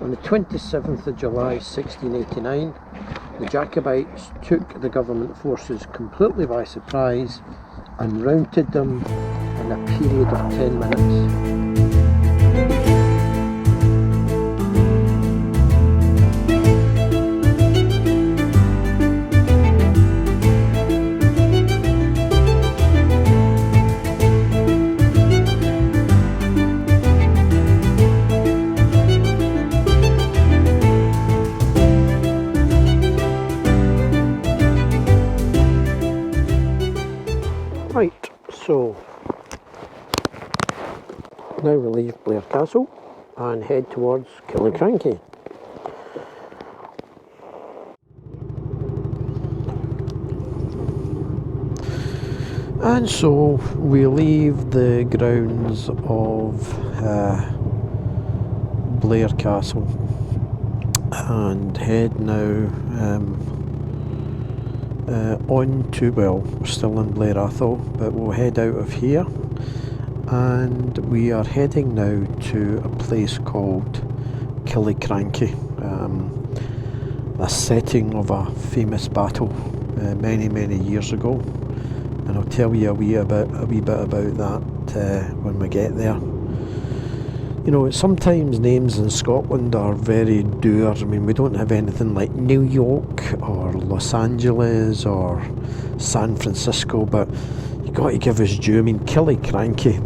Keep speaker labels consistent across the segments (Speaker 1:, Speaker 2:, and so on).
Speaker 1: On the 27th of July 1689, the Jacobites took the government forces completely by surprise and routed them in a period of 10 minutes. Right, so now we leave Blair Castle and head towards Killiecrankie. And so we leave the grounds of Blair Castle and head now on to, well, we're still in Blair Atholl, but we'll head out of here and we are heading now to a place called Killiecrankie, a setting of a famous battle many years ago, and I'll tell you a wee bit about that when we get there. You know, sometimes names in Scotland are very dour. I mean, we don't have anything like New York or Los Angeles or San Francisco, but you got to give us due. I mean, Killiecrankie,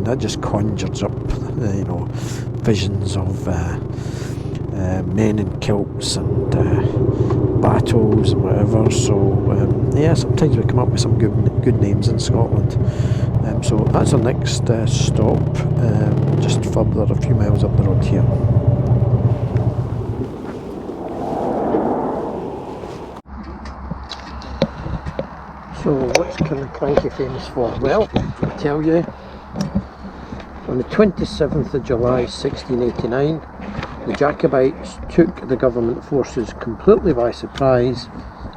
Speaker 1: that just conjures up, you know, visions of men in kilts and battles and whatever. So yeah, sometimes we come up with some good names in Scotland. So that's our next stop, just further a few miles up the road here. So what's Killiecrankie famous for? Well, I'll tell you. On the 27th of July 1689, the Jacobites took the government forces completely by surprise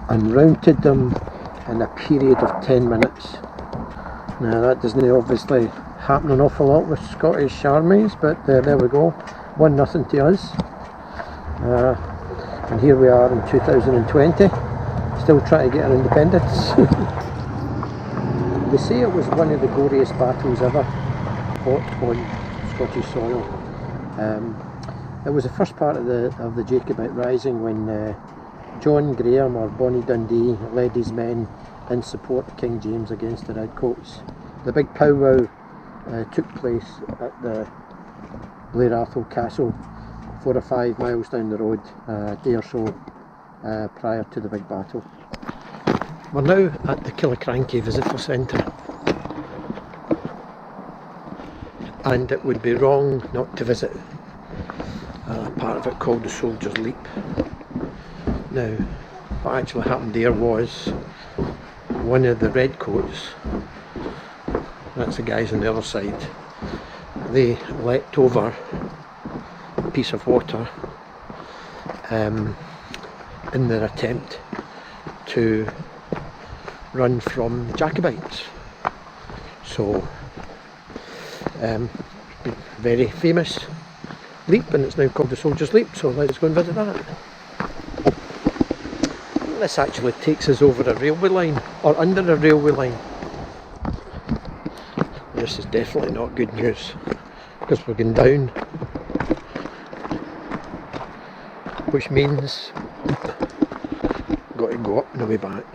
Speaker 1: and routed them in a period of 10 minutes. Now that doesn't obviously happen an awful lot with Scottish armies, but there we go, 1-0 to us. And here we are in 2020, still trying to get our independence. They say it was one of the goriest battles ever fought on Scottish soil. It was the first part of the Jacobite Rising when John Graham, or Bonnie Dundee, led his men in support of King James against the Redcoats. The big powwow took place at the Blair Atholl Castle, 4 or 5 miles down the road, a day or so prior to the big battle. We're now at the Killiecrankie Visitor Centre, and it would be wrong not to visit a part of it called the Soldier's Leap. Now, what actually happened there was one of the Redcoats, that's the guys on the other side, they leapt over a piece of water in their attempt to run from the Jacobites. So, very famous leap, and it's now called the Soldier's Leap, so let's go and visit that. This actually takes us over a railway line, or under a railway line. This is definitely not good news, because we're going down, which means got to go up on the way back.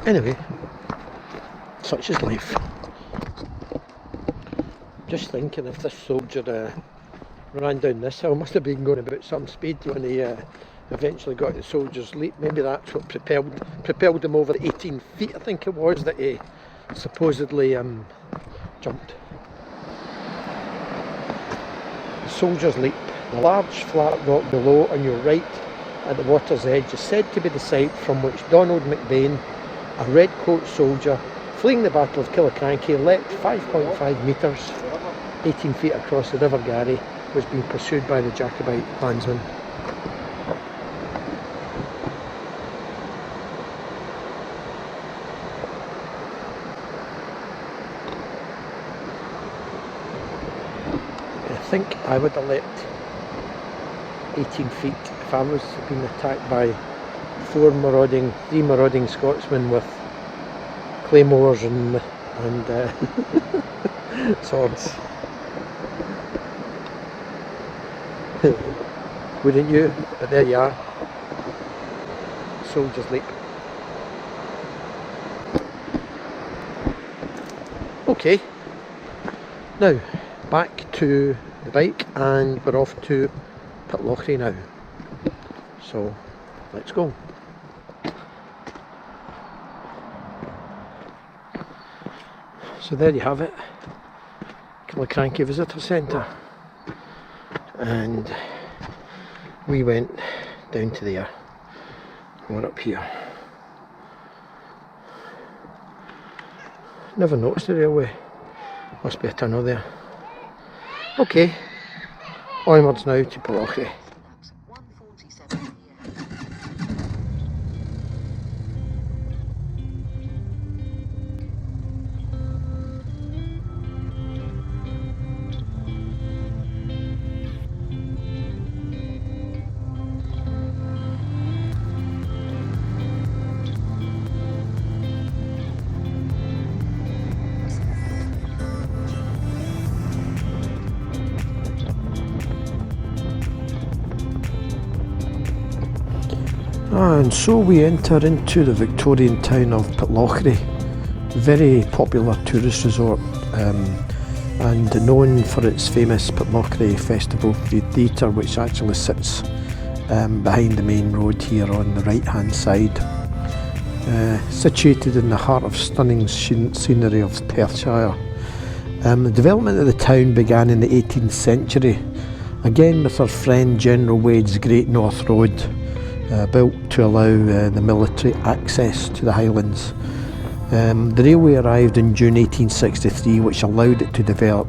Speaker 1: Anyway, such is life. Just thinking, if this soldier ran down this hill, must have been going about some speed when he eventually got to the Soldier's Leap. Maybe that's what propelled him over the 18 feet, I think it was, that he supposedly jumped. The Soldier's Leap, the large flat rock below on your right at the water's edge, is said to be the site from which Donald MacBain, a redcoat soldier fleeing the Battle of Killiecrankie, leapt 5.5 metres, 18 feet across the River Garry, was being pursued by the Jacobite clansmen. I think I would have leapt 18 feet. If I was being attacked by three marauding Scotsmen with claymores and swords. Wouldn't you? But there you are. Soldiers Leap. Okay, now back to the bike, and we're off to Pitlochry now. So let's go. So there you have it, Killiecrankie Visitor Centre, and we went down to there. We're up here. Never noticed the railway. Must be a tunnel there. Okay, onwards now to Pitlochry. And so we enter into the Victorian town of Pitlochry, very popular tourist resort, and known for its famous Pitlochry Festival Theatre, which actually sits behind the main road here on the right hand side. Situated in the heart of stunning scenery of Perthshire. The development of the town began in the 18th century, again with our friend General Wade's Great North Road, built to allow the military access to the Highlands. The railway arrived in June 1863, which allowed it to develop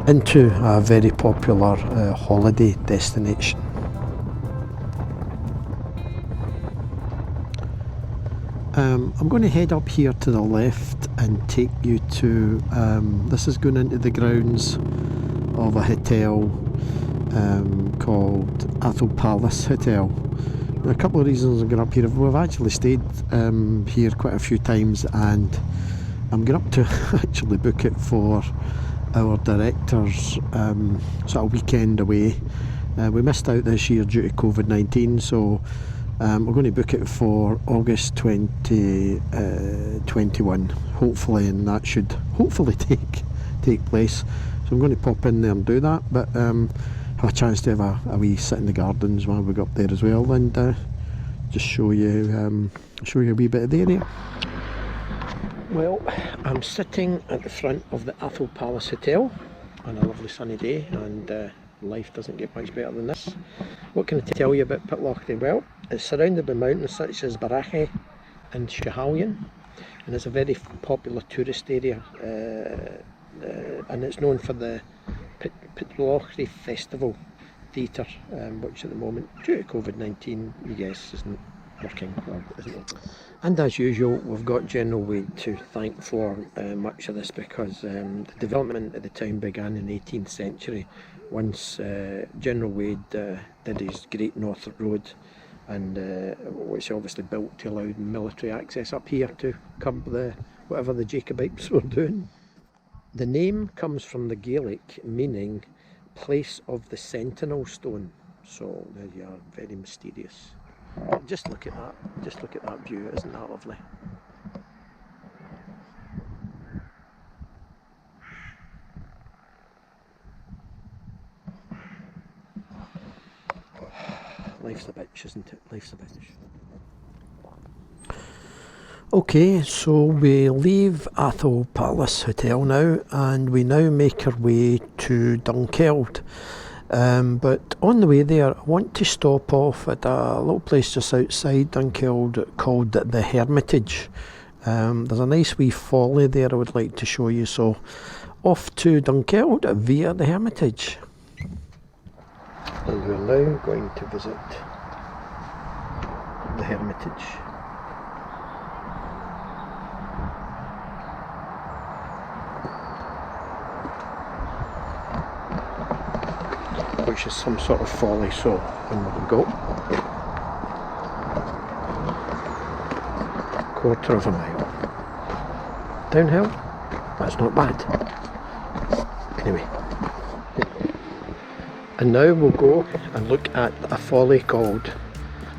Speaker 1: into a very popular holiday destination. I'm going to head up here to the left and take you to, this is going into the grounds of a hotel called Atholl Palace Hotel. A couple of reasons I'm going up here. We've actually stayed here quite a few times, and I'm going up to actually book it for our director's sort of weekend away. We missed out this year due to COVID-19, so we're going to book it for August 2021, hopefully, and that should hopefully take place. So I'm going to pop in there and do that, but have a chance to have a wee sit in the gardens while we go up there as well, and just show you a wee bit of the area. Well, I'm sitting at the front of the Atholl Palace Hotel on a lovely sunny day, and life doesn't get much better than this. What can I tell you about Pitlochry? Well, it's surrounded by mountains such as Barachi and Schiehallion, and it's a very popular tourist area, and it's known for the Pitlochry Festival Theatre, which at the moment, due to COVID-19, you guess, isn't working, or isn't it? And as usual, we've got General Wade to thank for much of this, because the development of the town began in the 18th century, once General Wade did his Great North Road, and which he obviously built to allow military access up here to curb whatever the Jacobites were doing. The name comes from the Gaelic, meaning place of the sentinel stone. So there you are, very mysterious. Just look at that, view, isn't that lovely? Life's a bitch, isn't it? Life's a bitch. Okay, so we leave Atholl Palace Hotel now, and we now make our way to Dunkeld. But on the way there, I want to stop off at a little place just outside Dunkeld called the Hermitage. There's a nice wee folly there I would like to show you, so off to Dunkeld via the Hermitage. And we're now going to visit the Hermitage. which is some sort of folly, so in we go. Quarter of a mile. Downhill? That's not bad. Anyway. And now we'll go and look at a folly called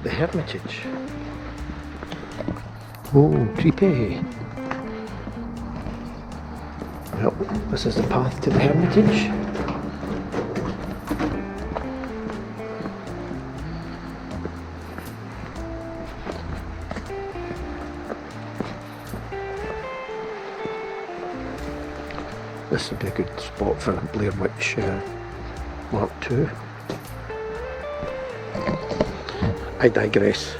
Speaker 1: the Hermitage. Oh, creepy. Well, this is the path to the Hermitage. This would be a good spot for a Blair Witch Mark II. I digress.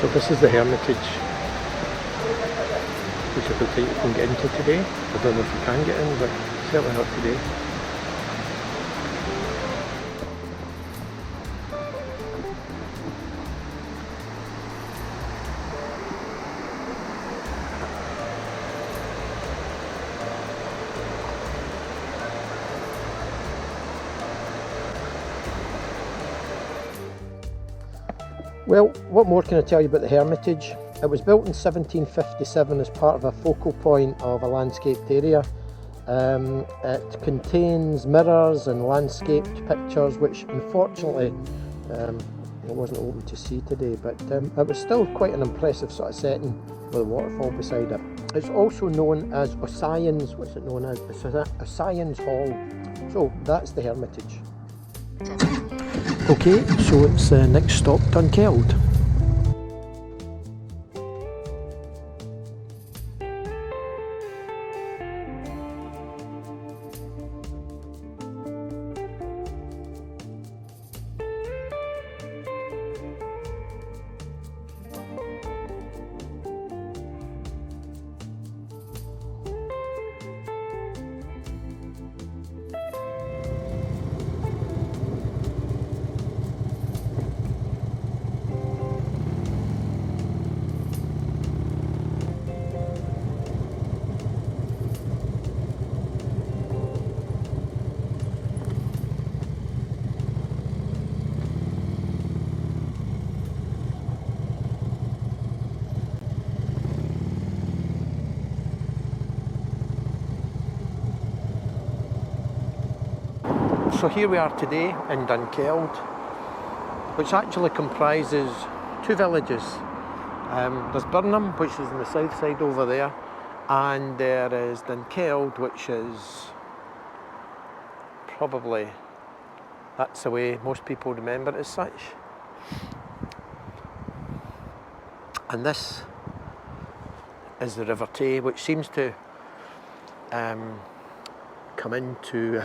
Speaker 1: So this is the Hermitage, which I don't think you can get into today. I don't know if you can get in, but certainly not today. Well, what more can I tell you about the Hermitage? It was built in 1757 as part of a focal point of a landscaped area. It contains mirrors and landscaped pictures, which unfortunately it wasn't open to see today, but it was still quite an impressive sort of setting with a waterfall beside it. It's also known as Ossian's, what's it known as? Ossian's Hall. So that's the Hermitage. Okay, so it's next stop Dunkeld. So here we are today in Dunkeld, which actually comprises two villages. There's Burnham, which is on the south side over there, and there is Dunkeld, which is probably, that's the way most people remember it as such. And this is the River Tay, which seems to come into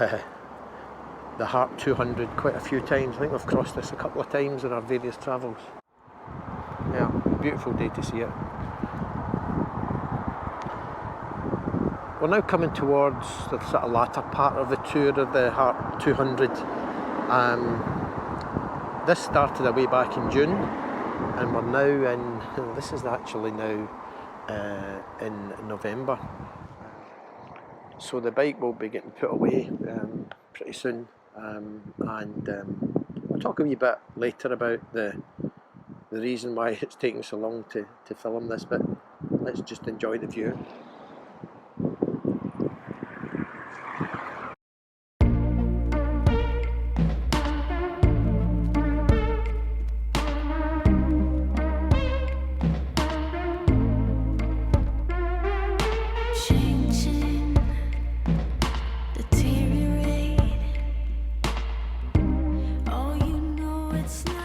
Speaker 1: the Heart 200 quite a few times. I think we've crossed this a couple of times in our various travels. Yeah, beautiful day to see it. We're now coming towards the sort of latter part of the tour of the Heart 200. This started away back in June, and we're now in, this is actually now in November. So the bike will be getting put away pretty soon. I'll talk a wee bit later about the reason why it's taking so long to film this, but let's just enjoy the view.
Speaker 2: know it's not